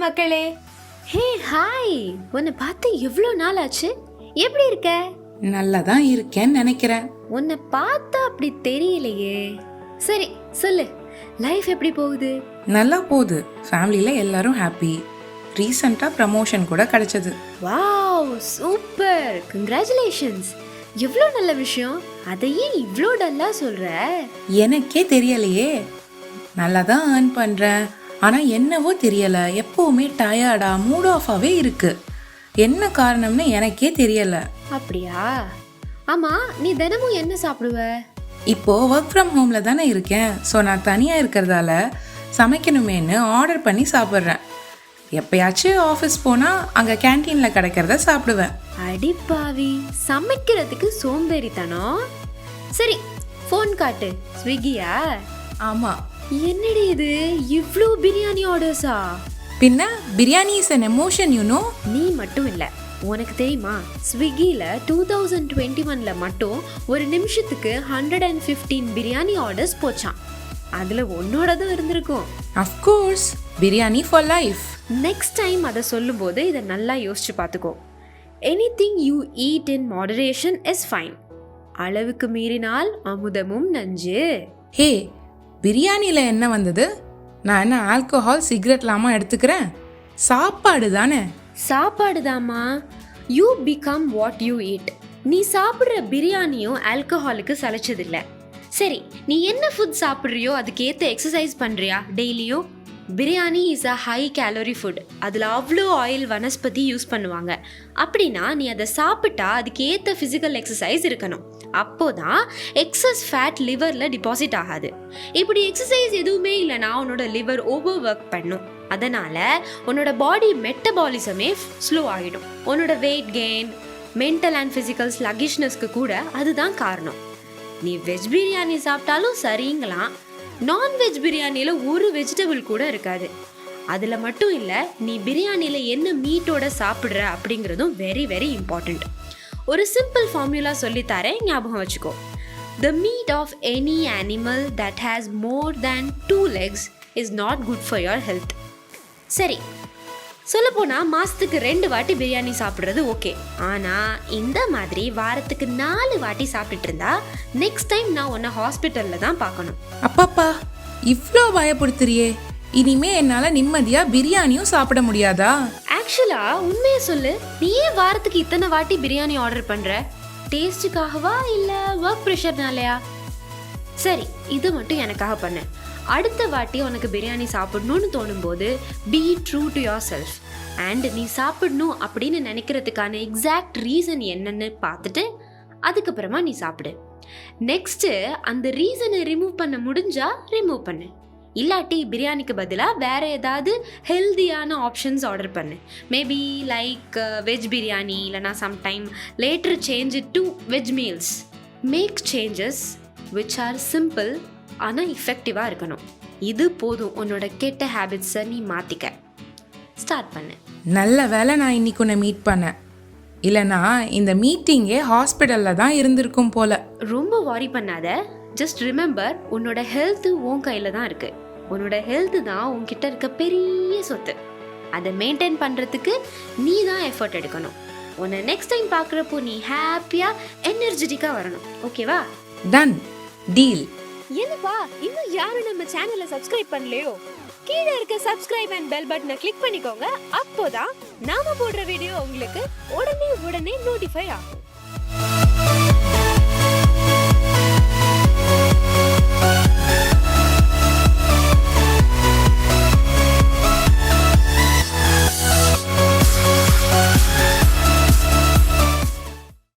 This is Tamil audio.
மக்களே. ஹே ஹாய், உன்னை பார்த்து எவ்வளோ நாள் ஆச்சு. எப்படி இருக்க? நல்லா தான் இருக்கேன்னு நினைக்கிறேன். உன்னை பார்த்தா அப்படி தெரியலையே. சரி சொல்லு, லைஃப் எப்படி போகுது? நல்லா போகுது. ஃபேமிலியில எல்லாரும் ஹாப்பி. ரீசெண்டா ப்ரமோஷன் கூட கிடைச்சது. Wow, super, congratulations. எவ்வளோ நல்ல விஷயம். அதையே இவ்வளோ டல்லா சொல்ற? எனக்கே தெரியலையே. நல்லா தான் ஏர்ன் பண்றேன். ஆனா என்னவோ தெரியல, எப்பவுமே டயர்டா மூட் ஆஃபாவே இருக்கு. என்ன காரணம்னு எனக்கே தெரியல. அப்படியா? ஆமா, நீ தினமும் என்ன சாப்பிடுவ? இப்போ ஒர்க் ஃப்ரம் ஹோம்ல தானே இருக்கேன். ஸோ நான் தனியா இருக்கிறதால சமைக்கணுமேனு ஆர்டர் பண்ணி சாப்பிட்றேன். எப்பயாச்சும் ஆஃபீஸ் போனா அங்க கேன்டீன்ல கிடைக்கிறத சாப்பிடுவேன். அடிப்பாவி, சமைக்கிறதுக்கு சோம்பேறித்தனம். சரி, ஃபோன் காட்டு. ஸ்விக்கியா? ஆமா. என்னடி இது, இவ்ளோ பிரியாணி ஆர்டர்ஸா? பின்ன biryani is an emotion, you know. நீ மட்டும் இல்ல, உனக்கு தெரியுமா, ஸ்விக்கியில் 2021 மட்டும் ஒரு நிமிஷத்துக்கு 115 பிரியாணி ஆர்டர்ஸ் போச்சான். அதில் உன்னோடதும் இருந்திருக்கும். Of course, biryani for life. Next time அதை சொல்லும்போது இதை நல்லா யோசிச்சு பார்த்துக்கோ. Anything you eat in moderation is fine. அளவுக்கு மீறினால் அமுதமும் நஞ்சு. ஹே, பிரியாணியில் என்ன வந்தது? நான் என்ன ஆல்கஹால் சிகரெட்லாமா எடுத்துக்கிறேன்? சாப்பாடு தானே. சாப்பாடு தாமா. You become what you eat. நீ சாப்பிட்ற பிரியாணியும் ஆல்கஹாலுக்கு சளைச்சதில்லை. சரி, நீ என்ன ஃபுட் சாப்பிட்றியோ அதுக்கு ஏற்ற எக்ஸசைஸ் பண்ணுறியா டெய்லியும்? Biryani is a high calorie food. அதில் அவ்வளோ ஆயில் வனஸ்பதி யூஸ் பண்ணுவாங்க. அப்படின்னா நீ அதை சாப்பிட்டா அதுக்கு ஏற்ற ஃபிசிக்கல் எக்ஸசைஸ் இருக்கணும். அப்போதான் எக்ஸஸ் ஃபேட் லிவரில் டிபாசிட் ஆகாது. இப்படி எக்ஸசைஸ் எதுவுமே இல்லைனா உன்னோட லிவர் ஓவர் ஒர்க் பண்ணும். அதனால் உன்னோட பாடி மெட்டபாலிசமே ஸ்லோ ஆகிடும். உன்னோட weight gain, mental and physical ஸ்லகிஷ்னஸ்க்கு கூட அதுதான் காரணம். நீ வெஜ் பிரியாணி சாப்பிட்டாலும் சரிங்களாம். நான்வெஜ் பிரியாணியில் ஒரு வெஜிடபிள் கூட இருக்காது. அதில் மட்டும் இல்லை, நீ பிரியாணியில் என்ன மீட்டோட சாப்பிட்ற அப்படிங்கிறதும் வெரி வெரி இம்பார்ட்டண்ட். ஒரு சிம்பிள் ஃபார்முலா சொல்லித்தரேன், ஞாபகம் வச்சுக்கோ. The meat of any animal that has more than 2 legs is not good for your health. சரி, சொல்லப்போனால் மாதத்துக்கு 2 வாட்டி பிரியாணி சாப்பிட்றது ஓகே. ஆனால் இந்த மாதிரி வாரத்துக்கு 4 வாட்டி சாப்பிட்டுட்டு இருந்தா நெக்ஸ்ட் டைம் நான் உன்னை ஹாஸ்பிட்டலில் தான் பார்க்கணும். அப்பப்பா, இவ்வளோ பயப்படுத்துறியே. இனிமே என்னால் நிம்மதியாக பிரியாணியும் சாப்பிட முடியாதா? ஆக்சுவலா உண்மையை சொல்லு, நீ ஏன் வாரத்துக்கு இத்தனை வாட்டி பிரியாணி ஆர்டர் பண்ற? டேஸ்ட்டுக்காகவா இல்ல ஒர்க் ப்ரெஷர்னாலயா? சரி, இது மட்டும் எனக்காக பண்ணு. அடுத்த வாட்டி உனக்கு பிரியாணி சாப்பிடணும்னு தோணும் போது be true to your self and நீ சாப்பிடணும் அப்படின்னு நினைக்கிறதுக்கான எக்ஸாக்ட் ரீசன் என்னன்னு பார்த்துட்டு அதுக்கப்புறமா நீ சாப்பிடு. நெக்ஸ்ட்டு அந்த ரீசனை ரிமூவ் பண்ண முடிஞ்சா ரிமூவ் பண்ணு. இல்லாட்டி பிரியாணிக்கு பதிலாக வேறு ஏதாவது ஹெல்தியான ஆப்ஷன்ஸ் ஆர்டர் பண்ணு. மேபி லைக் வெஜ் பிரியாணி, இல்லைனா sometime later change it to veg meals. Make changes which are simple ஆனால் இஃபெக்டிவாக இருக்கணும். இது போதும் உன்னோட கெட்ட ஹேபிட்ஸை நீ மாற்றிக்க. ஸ்டார்ட் பண்ணு. நல்ல வேலை நான் இன்னைக்கு உன்னை மீட் பண்ணேன். இல்லைனா இந்த மீட்டிங்கே ஹாஸ்பிட்டலில் தான் இருந்திருக்கும் போல. ரொம்ப வாரி பண்ணாத. ஜஸ்ட் ரிமெம்பர், உன்னோட ஹெல்த்து உன் கையில் தான் இருக்குது. உன்னோட ஹெல்த்து தான் உன்கிட்ட இருக்க பெரிய சொத்து. அதை மெயின்டைன் பண்ணுறதுக்கு நீ தான் எஃபர்ட் எடுக்கணும். உன்னை நெக்ஸ்ட் டைம் பார்க்குறப்போ நீ ஹாப்பியாக எனர்ஜெட்டிக்காக வரணும். ஓகேவா? Ton deal. என்னப்பா, இன்னும் யாரும் நம்ம சேனலை சப்ஸ்கிரைப் பண்ணலையோ? கீழே இருக்க சப்ஸ்கிரைப் அண்ட் பெல் பட்டனை கிளிக் பண்ணிக்கோங்க. அப்போதான் நாம போடுற வீடியோ உங்களுக்கு உடனே நோட்டிஃபை ஆகும்.